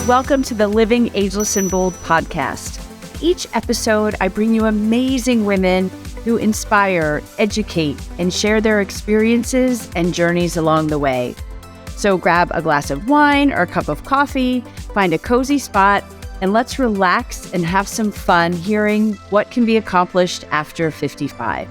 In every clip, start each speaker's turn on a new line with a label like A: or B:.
A: Welcome to the Living Ageless and Bold podcast. Each episode, I bring you amazing women who inspire, educate, and share their experiences and journeys along the way. So grab a glass of wine or a cup of coffee, find a cozy spot, and let's relax and have some fun hearing what can be accomplished after 55.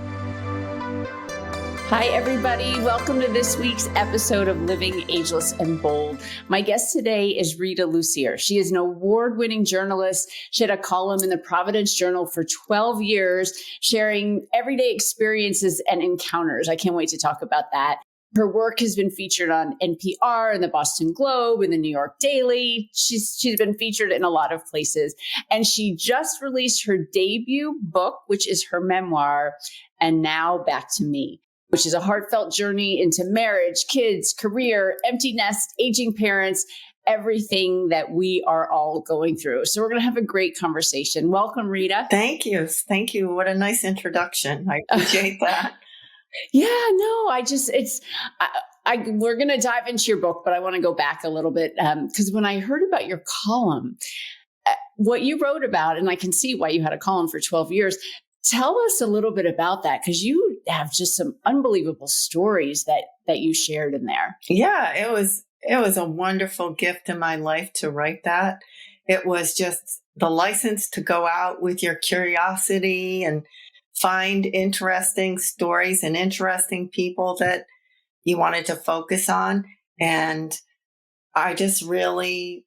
A: Hi, everybody. Welcome to this week's episode of Living Ageless and Bold. My guest today is Rita Lussier. She is an award-winning journalist. She had a column in the Providence Journal for 12 years, sharing everyday experiences and encounters. I can't wait to talk about that. Her work has been featured on NPR and the Boston Globe and the New York Daily. She's been featured in a lot of places. And she just released her debut book, which is her memoir, And Now Back to Me, which is a heartfelt journey into marriage, kids, career, empty nest, aging parents, everything that we are all going through. So we're going to have a great conversation. Welcome, Rita.
B: Thank you. Thank you. What a nice introduction. I appreciate that.
A: We're going to dive into your book, but I want to go back a little bit because when I heard about your column, what you wrote about, and I can see why you had a column for 12 years, tell us a little bit about that, because you have just some unbelievable stories that you shared in there.
B: Yeah, it was a wonderful gift in my life to write that. It was just the license to go out with your curiosity and find interesting stories and interesting people that you wanted to focus on. And I just really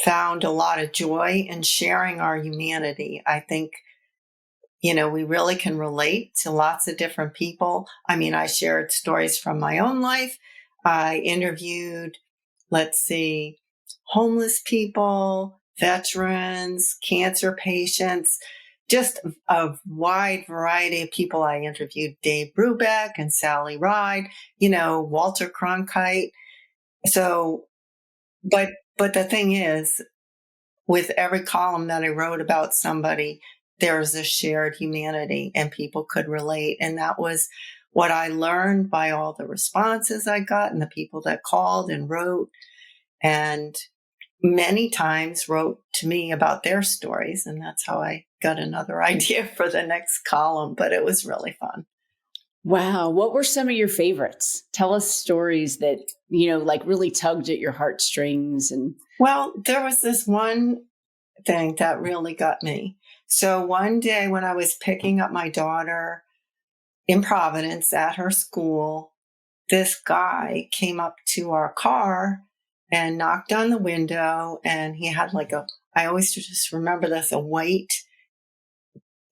B: found a lot of joy in sharing our humanity. I think we really can relate to lots of different people. I mean, I shared stories from my own life. I interviewed, homeless people, veterans, cancer patients, just a wide variety of people. I interviewed Dave Brubeck and Sally Ride, Walter Cronkite. So, but the thing is, with every column that I wrote about somebody, there's a shared humanity and people could relate. And that was what I learned by all the responses I got and the people that called and wrote, and many times wrote to me about their stories. And that's how I got another idea for the next column, but it was really fun.
A: Wow. What were some of your favorites? Tell us stories that, really tugged at your heartstrings.
B: Well, there was this one thing that really got me. So one day when I was picking up my daughter in Providence at her school, this guy came up to our car and knocked on the window, and he had I always just remember this, a white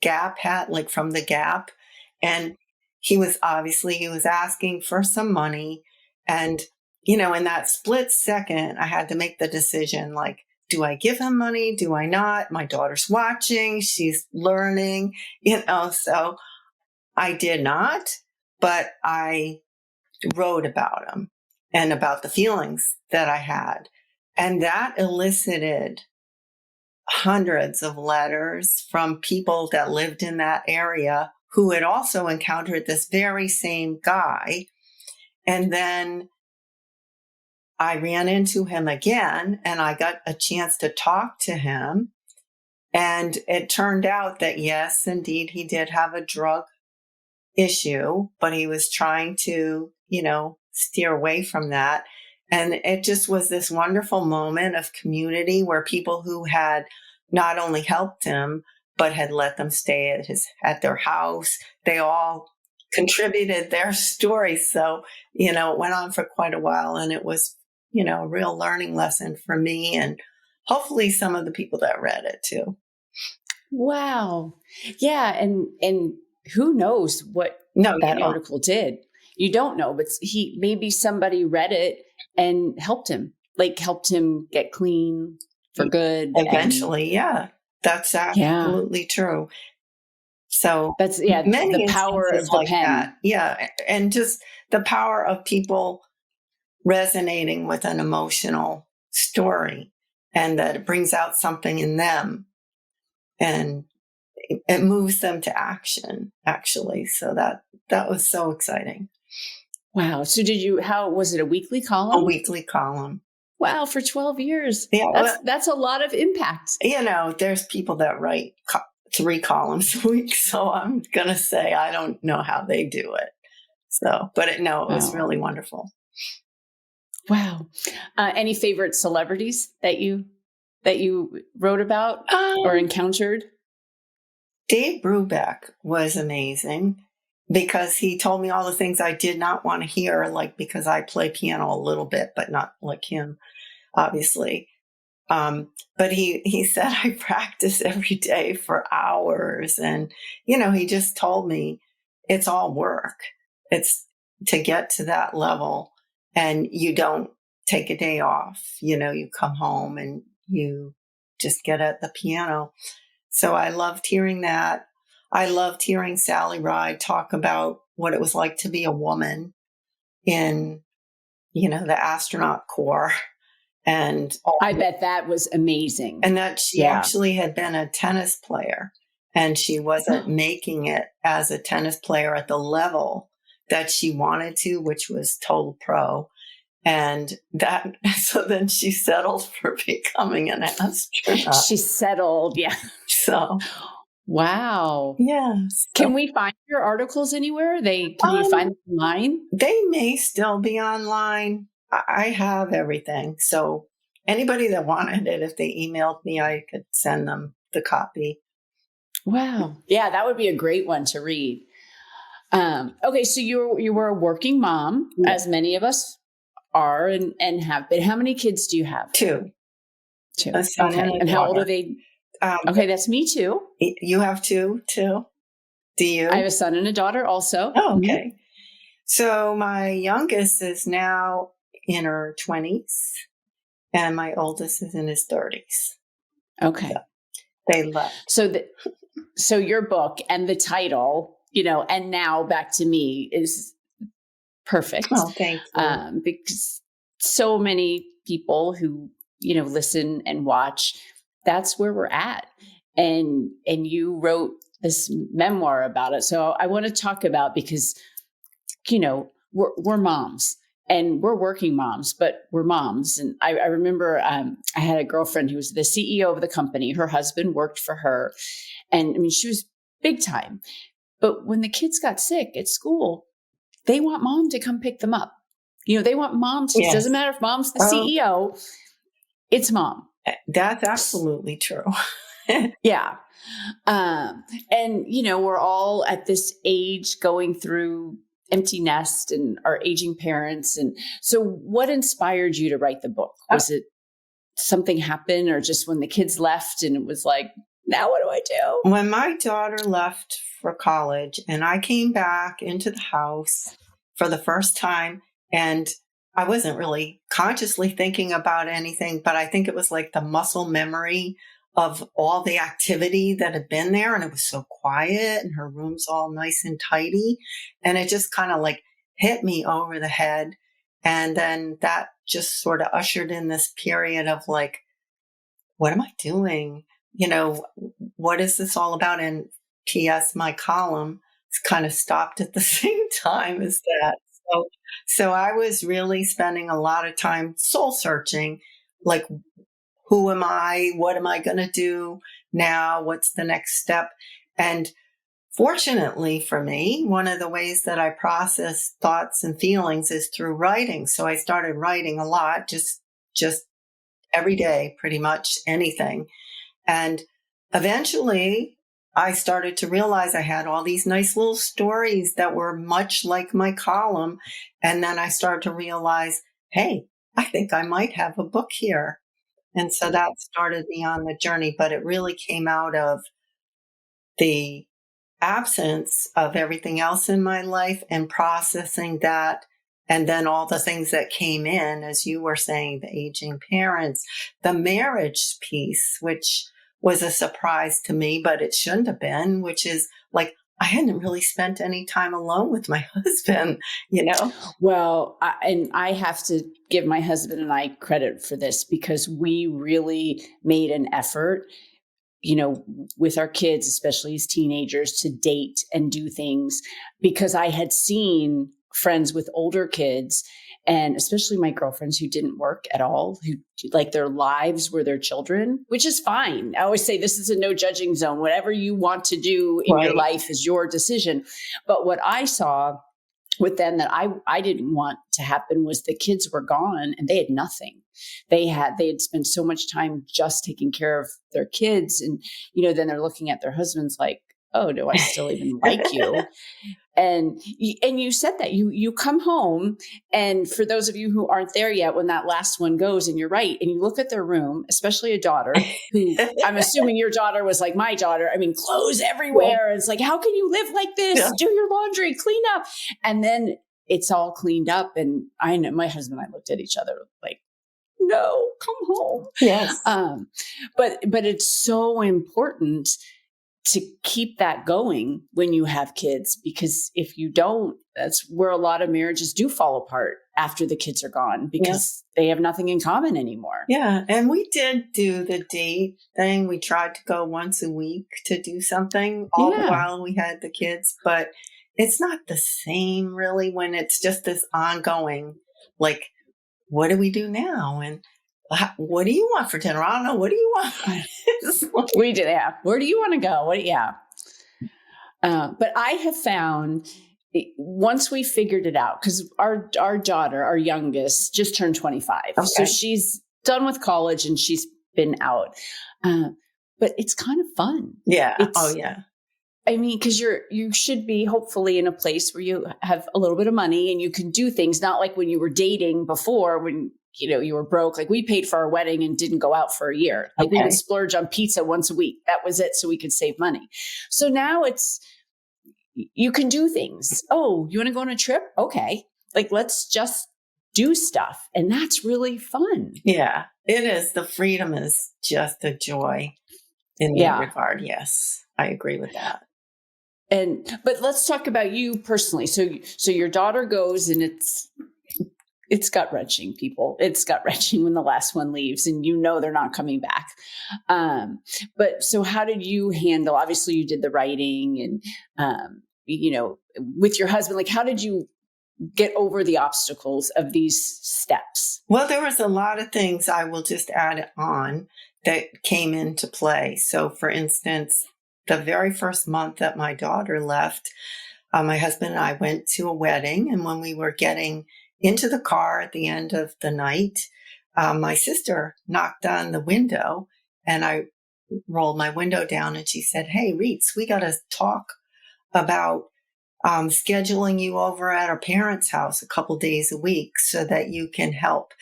B: Gap hat, like from the Gap. And he was asking for some money. And, in that split second, I had to make the decision, do I give him money? Do I not? My daughter's watching. She's learning, so I did not, but I wrote about him and about the feelings that I had. And that elicited hundreds of letters from people that lived in that area who had also encountered this very same guy. And then I ran into him again, and I got a chance to talk to him. And it turned out that, yes, indeed, he did have a drug issue, but he was trying to, steer away from that. And it just was this wonderful moment of community where people who had not only helped him, but had let them stay at their house, they all contributed their stories. So, it went on for quite a while, and it was, a real learning lesson for me and hopefully some of the people that read it too.
A: Wow. Yeah. And who knows what that article did? You don't know, but maybe somebody read it and helped him get clean for good.
B: Eventually. Yeah. That's absolutely true. So
A: that's the power of the pen.
B: That. Yeah. And just the power of people resonating with an emotional story, and that it brings out something in them and it moves them to action, actually. So that was so exciting.
A: Wow. So how was it, a weekly column?
B: A weekly column.
A: Wow, for 12 years.
B: Yeah,
A: That's a lot of impact.
B: There's people that write 3 columns a week, so I'm going to say I don't know how they do it. So, but it was really wonderful.
A: Wow. Any favorite celebrities that you wrote about or encountered?
B: Dave Brubeck was amazing because he told me all the things I did not want to hear, like because I play piano a little bit, but not like him, obviously. But he said I practice every day for hours. And, he just told me it's all work. It's to get to that level, and you don't take a day off. You come home and you just get at the piano. So I loved hearing that. I loved hearing Sally Ride talk about what it was like to be a woman in, the astronaut corps. And
A: I bet that was amazing.
B: And that she actually had been a tennis player, and she wasn't making it as a tennis player at the level that she wanted to, which was total pro. And so then she settled for becoming an astronaut.
A: She settled. Yeah.
B: So.
A: Wow.
B: Yes.
A: Can we find your articles anywhere? Can you find them online?
B: They may still be online. I have everything. So anybody that wanted it, if they emailed me, I could send them the copy.
A: Wow. Yeah, that would be a great one to read. Okay, so you were a working mom, as many of us are and have been. How many kids do you have?
B: 2.
A: A son and how old are they? Okay, that's me too.
B: You have 2 too? Do you?
A: I have a son and a daughter also.
B: Oh, okay. Mm-hmm. So my youngest is now in her 20s, and my oldest is in his 30s.
A: Okay.
B: So they left.
A: So your book and the title, and now back to me is perfect.
B: Oh, thank you.
A: Because so many people who, listen and watch, that's where we're at. And you wrote this memoir about it. So I want to talk about, because, we're moms and we're working moms, but we're moms. And I remember I had a girlfriend who was the CEO of the company. Her husband worked for her. And she was big time. But when the kids got sick at school, they want mom to come pick them up. They want mom to, It doesn't matter if mom's the CEO, it's mom.
B: That's absolutely true.
A: Yeah. And, we're all at this age going through empty nest and our aging parents. And so what inspired you to write the book? Was it something happened, or just when the kids left and it was like, now what do I do?
B: When my daughter left for college and I came back into the house for the first time, and I wasn't really consciously thinking about anything, but I think it was like the muscle memory of all the activity that had been there. And it was so quiet and her room's all nice and tidy. And it just kind of like hit me over the head. And then that just sort of ushered in this period of like, what am I doing? What is this all about? And P.S., my column kind of stopped at the same time as that. So I was really spending a lot of time soul searching, like, who am I? What am I going to do now? What's the next step? And fortunately for me, one of the ways that I process thoughts and feelings is through writing. So I started writing a lot, just every day, pretty much anything. And eventually I started to realize I had all these nice little stories that were much like my column. And then I started to realize, hey, I think I might have a book here. And so that started me on the journey, but it really came out of the absence of everything else in my life and processing that. And then all the things that came in, as you were saying, the aging parents, the marriage piece, which was a surprise to me, but it shouldn't have been, which is like, I hadn't really spent any time alone with my husband,
A: Well, I have to give my husband and I credit for this, because we really made an effort, with our kids, especially as teenagers, to date and do things, because I had seen friends with older kids And especially my girlfriends who didn't work at all, who like their lives were their children, which is fine. I always say this is a no judging zone. Whatever you want to do in your life is your decision. But what I saw with them that I didn't want to happen was the kids were gone and they had nothing. They had spent so much time just taking care of their kids. And, then they're looking at their husbands like, oh, do I still even like you? And you said that you come home, and for those of you who aren't there yet, when that last one goes, and you're right, and you look at their room, especially a daughter who I'm assuming your daughter was like my daughter. I mean, clothes everywhere. It's like, how can you live like this? Yeah. Do your laundry, clean up. And then it's all cleaned up. And I know my husband and I looked at each other like, no, come home.
B: Yes.
A: But it's so important to keep that going when you have kids, because if you don't, that's where a lot of marriages do fall apart after the kids are gone, because they have nothing in common anymore.
B: Yeah. And we did do the date thing. We tried to go once a week to do something all the while we had the kids, but it's not the same really when it's just this ongoing, like, what do we do now? And what do you want for dinner? I don't know. What do you want?
A: We do. Yeah. Where do you want to go? But I have found once we figured it out, because our daughter, our youngest, just turned 25. Okay. So she's done with college and she's been out. But it's kind of fun.
B: Yeah.
A: Yeah. I mean, because you should be hopefully in a place where you have a little bit of money and you can do things, not like when you were dating before, when you were broke. Like we paid for our wedding and didn't go out for a year. Like we would splurge on pizza once a week. That was it. So we could save money. So now you can do things. Oh, you want to go on a trip? Okay. Like, let's just do stuff. And that's really fun.
B: Yeah, it is. The freedom is just a joy in that regard. Yes, I agree with that.
A: But let's talk about you personally. So your daughter goes, and it's gut wrenching, people. It's gut wrenching when the last one leaves and they're not coming back. But so how did you handle, obviously you did the writing and, with your husband, like how did you get over the obstacles of these steps?
B: Well, there was a lot of things I will just add on that came into play. So for instance, the very first month that my daughter left, my husband and I went to a wedding. And when we were getting into the car at the end of the night, my sister knocked on the window and I rolled my window down and she said, "Hey, Reets, we got to talk about scheduling you over at our parents' house a couple days a week so that you can help."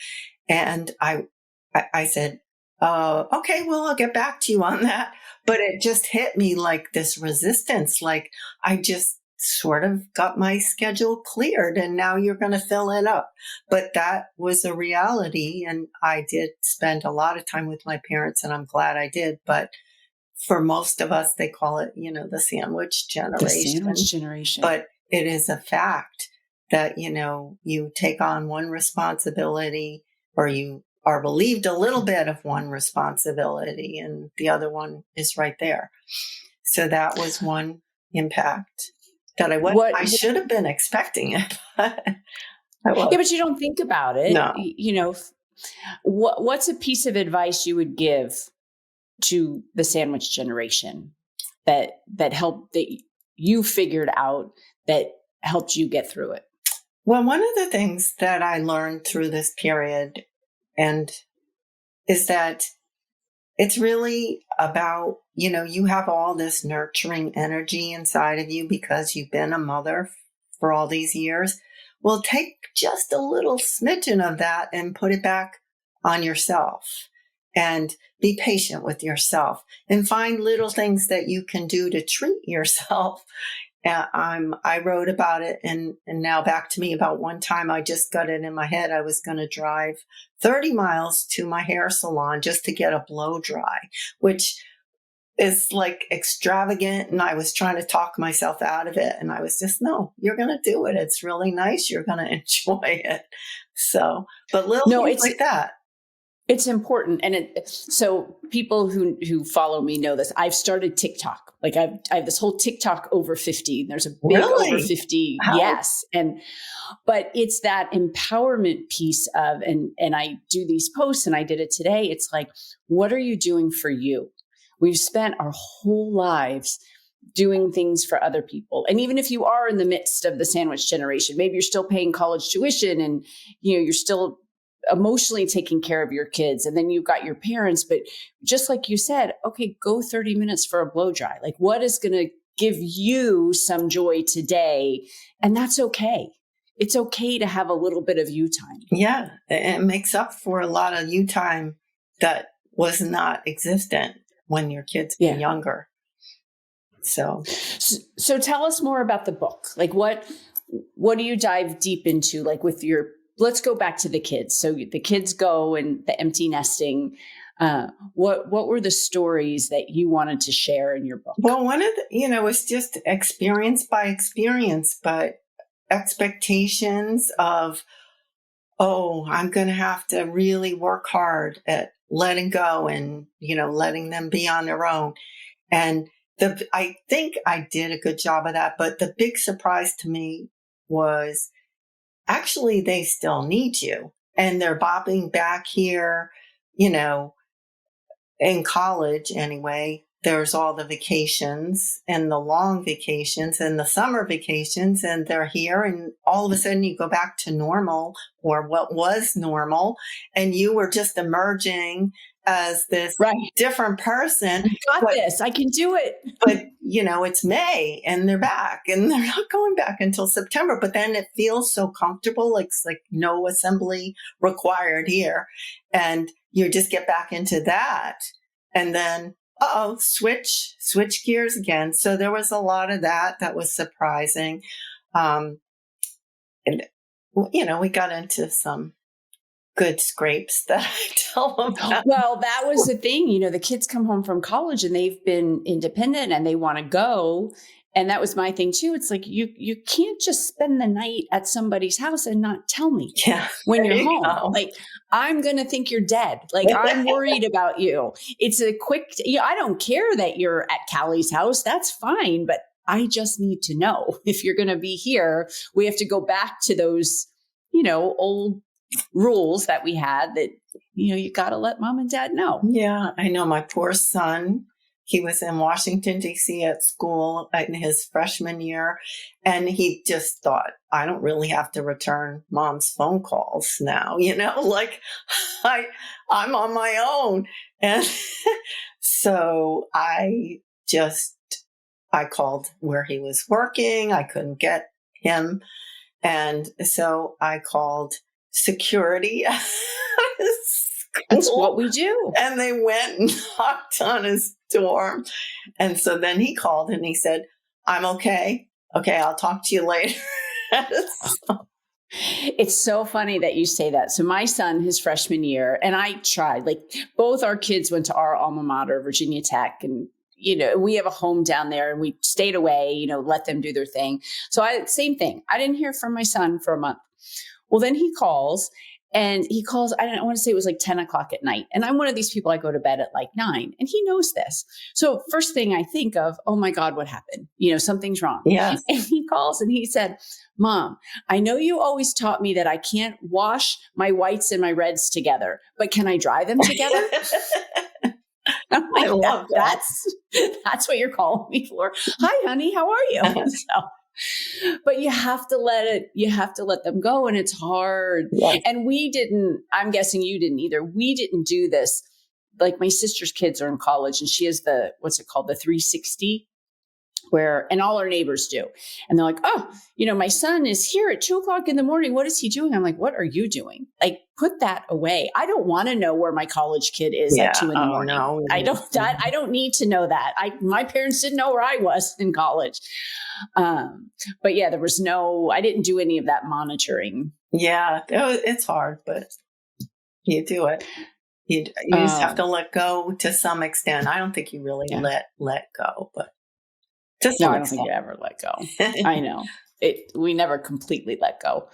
B: And I said, okay, well, I'll get back to you on that. But it just hit me like this resistance, like I just sort of got my schedule cleared and now you're going to fill it up. But that was a reality. And I did spend a lot of time with my parents and I'm glad I did. But for most of us, they call it, the sandwich generation.
A: The sandwich generation.
B: But it is a fact that, you take on one responsibility or you are relieved a little bit of one responsibility and the other one is right there. So that was one impact that I should have been expecting it. But
A: but you don't think about it.
B: No.
A: What's a piece of advice you would give to the sandwich generation that helped, that you figured out, that helped you get through it?
B: Well, one of the things that I learned through this period is that it's really about, you have all this nurturing energy inside of you because you've been a mother for all these years. Well, take just a little smidgen of that and put it back on yourself and be patient with yourself and find little things that you can do to treat yourself. I wrote about it and now back to me about one time I just got it in my head. I was going to drive 30 miles to my hair salon just to get a blow dry, which is like extravagant. And I was trying to talk myself out of it. And I was just, no, you're going to do it. It's really nice. You're going to enjoy it. So, but little things like that.
A: It's important. And so people who follow me know this. I've started TikTok. Like I have this whole TikTok over 50. There's a big over
B: Really?
A: 50.
B: How?
A: Yes. But it's that empowerment piece of, and I do these posts and I did it today. It's like, what are you doing for you? We've spent our whole lives doing things for other people. And even if you are in the midst of the sandwich generation, maybe you're still paying college tuition and, you're still emotionally taking care of your kids, and then you've got your parents. But just like you said, okay, go 30 minutes for a blow dry. Like, what is going to give you some joy today? And that's okay. It's okay to have a little bit of you time.
B: Yeah. It makes up for a lot of you time that was not existent when your kids were younger. So
A: tell us more about the book. Like, what do you dive deep into? Like with let's go back to the kids. So the kids go and the empty nesting. What were the stories that you wanted to share in your book?
B: Well, one of the, it's just experience by experience, but expectations of, I'm going to have to really work hard at letting go and, letting them be on their own. And I think I did a good job of that. But the big surprise to me was actually they still need you. And they're bobbing back here, in college anyway. There's all the vacations and the long vacations and the summer vacations, and they're here. And all of a sudden you go back to normal, or what was normal. And you were just emerging as this different person.
A: I got this. I can do it.
B: But, it's May and they're back, and they're not going back until September. But then it feels so comfortable. It's like no assembly required here. And you just get back into that. And then, switch gears again. So there was a lot of that was surprising. And, we got into some good scrapes that I tell them about.
A: Well, that was the thing. The kids come home from college and they've been independent and they want to go. And that was my thing too. It's like, you can't just spend the night at somebody's house and not tell me when you're home. Go. Like, I'm going to think you're dead. Like, I'm worried about you. It's a quick, I don't care that you're at Callie's house. That's fine. But I just need to know if you're going to be here. We have to go back to those, old rules that we had that, you got to let mom and dad know.
B: Yeah, I know. My poor son, he was in Washington, D.C. at school in his freshman year. And he just thought, I don't really have to return mom's phone calls now, like I'm on my own. And so I called where he was working. I couldn't get him. And so I called security.
A: That's what we do.
B: And they went and knocked on his door. And so then he called and he said, I'm okay. Okay, I'll talk to you later.
A: It's so funny that you say that. So my son, his freshman year, and I tried, like both our kids went to our alma mater, Virginia Tech, and we have a home down there and we stayed away, let them do their thing. So same thing. I didn't hear from my son for a month. Well, then he calls, I want to say it was like 10 o'clock at night. And I'm one of these people, I go to bed at like 9, and he knows this. So first thing I think of, oh my God, what happened? Something's wrong.
B: Yes.
A: And he calls and he said, Mom, I know you always taught me that I can't wash my whites and my reds together, but can I dry them together? I'm like, I love that. That's what you're calling me for. Hi, honey. How are you? But you have to let them go. And it's hard. Yes. And I'm guessing you didn't either. We didn't do this. Like my sister's kids are in college and she has the 360 and all our neighbors do. And they're like, my son is here at 2:00 in the morning. What is he doing? I'm like, what are you doing? Like, put that away. I don't want to know where my college kid is at 2 a.m. No. I don't need to know that. My parents didn't know where I was in college. But yeah, I didn't do any of that monitoring.
B: Yeah, it's hard, but you do it. You just have to let go to some extent. I don't think you really let go, but
A: no, I don't think you ever let go. I know we never completely let go.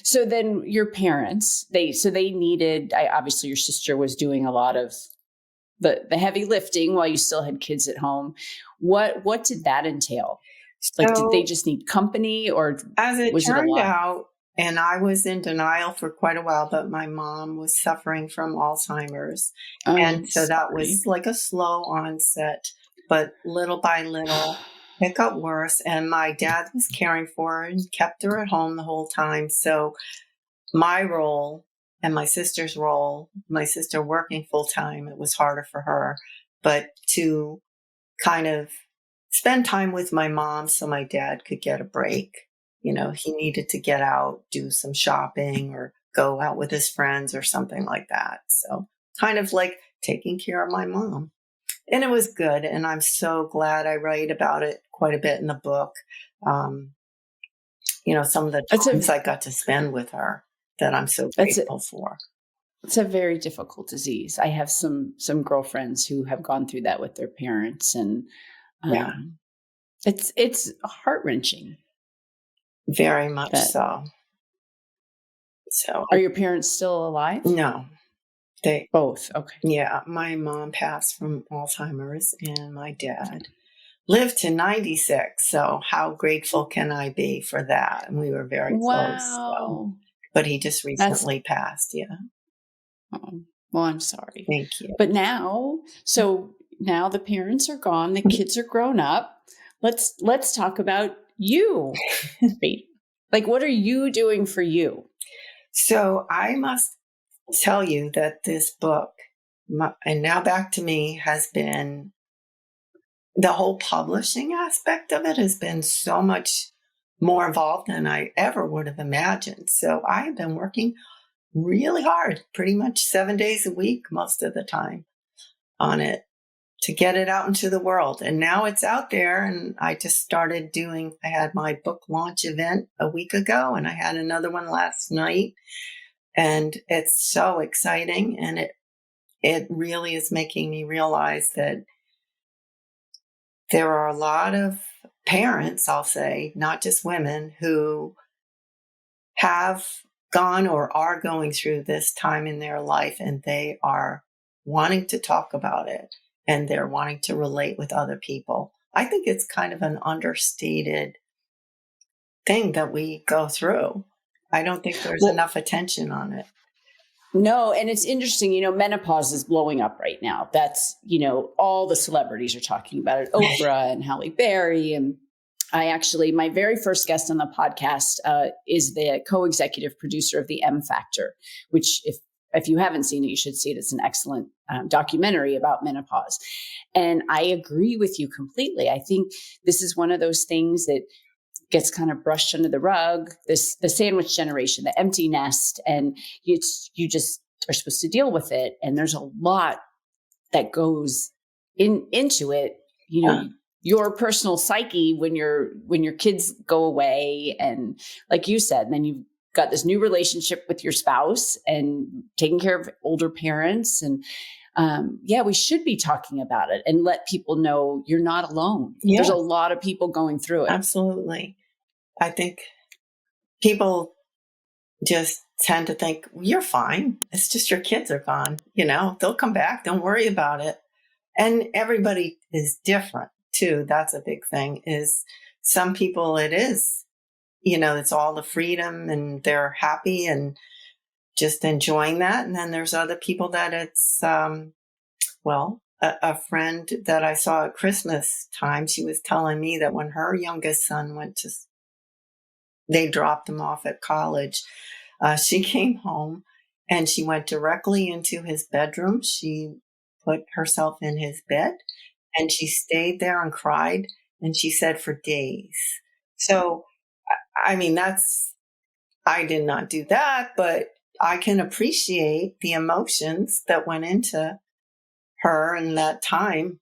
A: So then your parents, they needed, obviously your sister was doing a lot of the heavy lifting while you still had kids at home. What did that entail? Like, did they
B: So,
A: just need company, or
B: as it
A: was it a
B: turned
A: lot?
B: out, and I was in denial for quite a while, but my mom was suffering from Alzheimer's. And so that
A: Sorry.
B: was like a slow onset, but little by little, it got worse. And my dad was caring for her and kept her at home the whole time. So my role and my sister's role, my sister working full time, it was harder for her, but to kind of spend time with my mom so my dad could get a break. He needed to get out, do some shopping or go out with his friends or something like that. So kind of like taking care of my mom. And it was good. And I'm so glad I write about it quite a bit in the book. Um, some of the
A: That's
B: times
A: a
B: I got to spend with her that I'm so
A: that's a
B: grateful for.
A: it's a very difficult disease. I have some girlfriends who have gone through that with their parents, and
B: Yeah,
A: um, it's heart-wrenching.
B: very much
A: That
B: so. So,
A: Are your parents still alive?
B: no, they,
A: Both. Okay.
B: yeah, my mom passed from Alzheimer's and my dad lived to 96. So how grateful can I be for that? And we were very close. So,
A: Wow.
B: but he just
A: That's
B: recently passed. Yeah.
A: Oh, well, I'm sorry.
B: Thank you.
A: But now the parents are gone, the kids are grown up. Let's talk about you. Right? Like, what are you doing for you?
B: So I must tell you that this book, and now back to me, has been the whole publishing aspect of it has been so much more involved than I ever would have imagined. So I have been working really hard, pretty much 7 days a week, most of the time on it to get it out into the world. And now it's out there. And I just started I had my book launch event a week ago and I had another one last night. And it's so exciting. And it really is making me realize that there are a lot of parents, I'll say, not just women, who have gone or are going through this time in their life and they are wanting to talk about it and they're wanting to relate with other people. I think it's kind of an understated thing that we go through. I don't think there's
A: Well,
B: enough attention on it.
A: no, and it's interesting, menopause is blowing up right now. That's, all the celebrities are talking about it. Oprah and Halle Berry. And my very first guest on the podcast is the co-executive producer of the M Factor, which if you haven't seen it, you should see it. It's an excellent documentary about menopause. And I agree with you completely. I think this is one of those things that gets kind of brushed under the rug, the sandwich generation, the empty nest, and you just are supposed to deal with it. And there's a lot that goes into it, your personal psyche when your kids go away. And like you said, then you've got this new relationship with your spouse and taking care of older parents. And we should be talking about it and let people know you're not alone.
B: Yes,
A: There's a lot of people going through it.
B: absolutely. I think people just tend to think, you're fine. It's just your kids are gone. They'll come back. Don't worry about it. And everybody is different too. That's a big thing is some people it is, it's all the freedom and they're happy and just enjoying that. And then there's other people that it's, a friend that I saw at Christmas time, she was telling me that when her youngest son they dropped him off at college. She came home and she went directly into his bedroom. She put herself in his bed and she stayed there and cried. And she said for days. So, I mean, I did not do that, but I can appreciate the emotions that went into her in that time.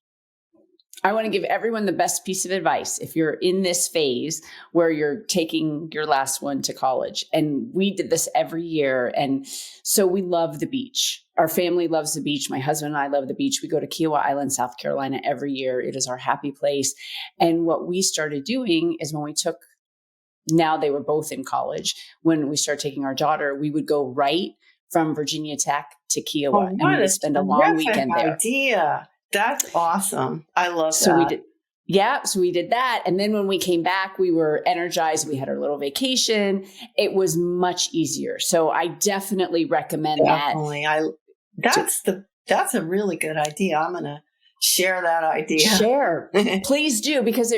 A: I want to give everyone the best piece of advice. If you're in this phase where you're taking your last one to college, and we did this every year. And so we love the beach. Our family loves the beach. My husband and I love the beach. We go to Kiowa Island, South Carolina every year. It is our happy place. And what we started doing is when we took now they were both in college. When we started taking our daughter, we would go right from Virginia Tech to Kiowa, and we would spend a long weekend there.
B: Idea. That's awesome. I love
A: so
B: that.
A: We did. Yeah. So we did that. And then when we came back, we were energized. We had our little vacation. It was much easier. So I definitely recommend that.
B: That's a really good idea. I'm going to share that idea.
A: Share. Please do, because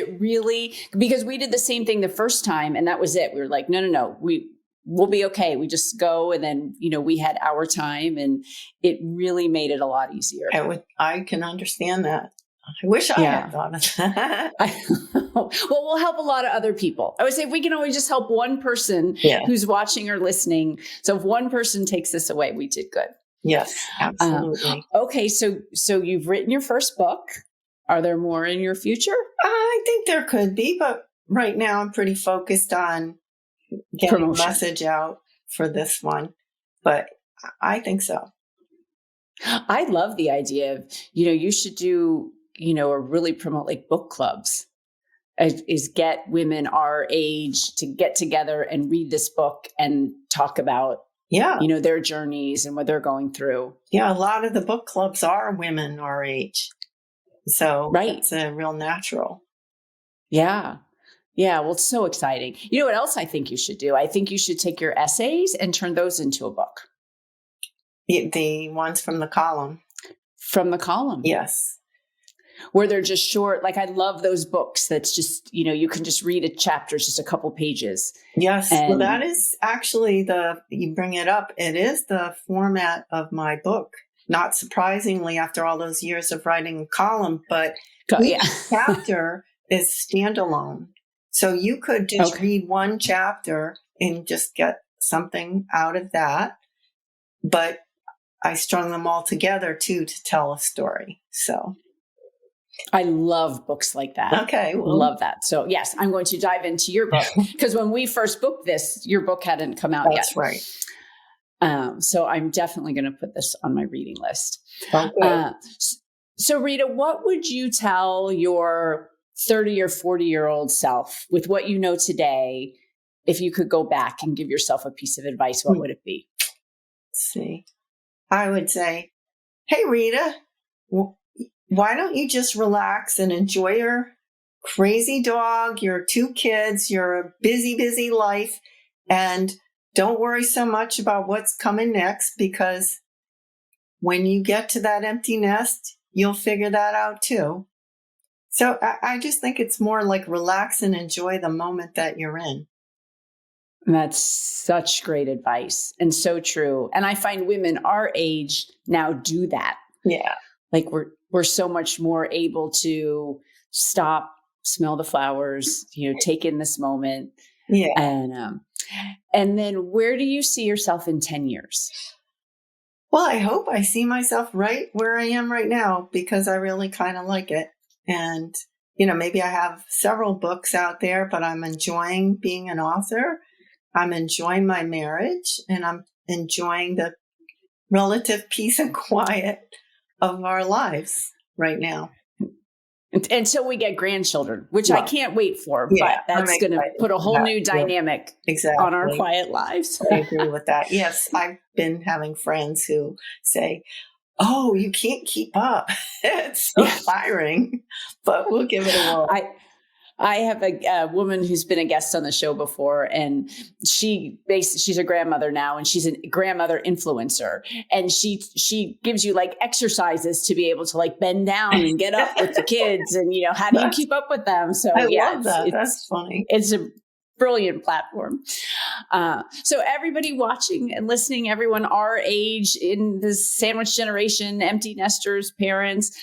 A: because we did the same thing the first time and that was it. We were like, no, we'll be okay. We just go. And then, we had our time and it really made it a lot easier.
B: I can understand that. I wish I had thought of that.
A: Well, we'll help a lot of other people. I would say if we can always just help one person who's watching or listening. So if one person takes this away, we did good.
B: Yes, absolutely.
A: Okay. So you've written your first book. Are there more in your future?
B: I think there could be, but right now I'm pretty focused on getting a message out for this one, but I think so.
A: I love the idea of, you should do, or really promote like book clubs, is get women our age to get together and read this book and talk about, their journeys and what they're going through.
B: Yeah. A lot of the book clubs are women our age. So it's a real natural.
A: Yeah. Yeah. Well, it's so exciting. You know what else I think you should do? I think you should take your essays and turn those into a book.
B: The ones from the column.
A: From the column.
B: Yes.
A: Where they're just short. Like I love those books that's just, you can just read a chapter, it's just a couple pages.
B: Yes. Well, that is actually you bring it up. It is the format of my book. Not surprisingly, after all those years of writing a column, but each chapter is standalone. So you could just read one chapter and just get something out of that. But I strung them all together too to tell a story. So
A: I love books like that.
B: Okay. Well,
A: love that. So yes, I'm going to dive into your book because when we first booked this, your book hadn't come out yet.
B: That's right.
A: So I'm definitely going to put this on my reading list.
B: Okay.
A: So Rita, what would you tell your 30 or 40-year-old self with what you know today? If you could go back and give yourself a piece of advice, what would it be?
B: Let's see. I would say, hey, Rita, why don't you just relax and enjoy your crazy dog, your 2 kids, your busy, busy life, and don't worry so much about what's coming next, because when you get to that empty nest, you'll figure that out too. So I just think it's more like relax and enjoy the moment that you're in.
A: That's such great advice and so true. And I find women our age now do that.
B: Yeah.
A: Like we're so much more able to stop, smell the flowers, take in this moment.
B: Yeah.
A: And then where do you see yourself in 10 years?
B: Well, I hope I see myself right where I am right now, because I really kind of like it. And, maybe I have several books out there, but I'm enjoying being an author. I'm enjoying my marriage, and I'm enjoying the relative peace and quiet of our lives right now.
A: Until we get grandchildren, which I can't wait for, but that's going to put a whole new dynamic on our quiet lives.
B: I agree with that. Yes, I've been having friends who say, oh, you can't keep up. It's so tiring, but we'll give it a whirl.
A: I have a woman who's been a guest on the show before, and she's a grandmother now, and she's a grandmother influencer, and she gives you like exercises to be able to like bend down and get up with the kids, and how do you keep up with them? So
B: I love that. That's funny.
A: It's a brilliant platform. So everybody watching and listening, everyone our age in the sandwich generation, empty nesters, parents,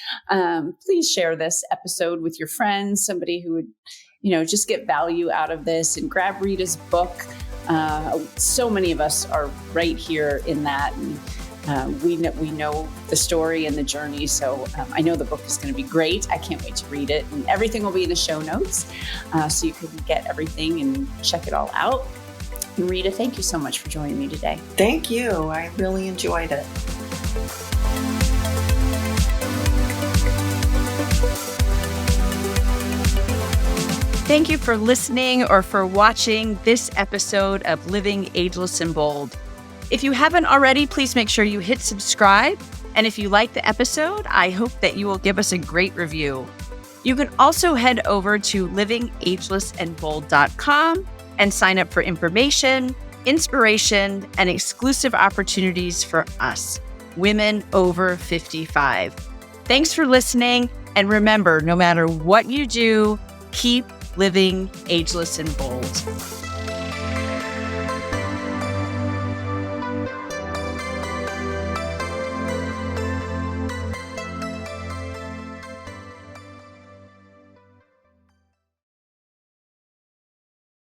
A: please share this episode with your friends, somebody who would, just get value out of this, and grab Rita's book. So many of us are right here in that. And we know the story and the journey. So I know the book is going to be great. I can't wait to read it, and everything will be in the show notes. So you can get everything and check it all out. And Rita, thank you so much for joining me today.
B: Thank you. I really enjoyed it.
A: Thank you for listening or for watching this episode of Living Ageless and Bold. If you haven't already, please make sure you hit subscribe. And if you like the episode, I hope that you will give us a great review. You can also head over to livingagelessandbold.com and sign up for information, inspiration, and exclusive opportunities for us, women over 55. Thanks for listening. And remember, no matter what you do, keep living ageless and bold.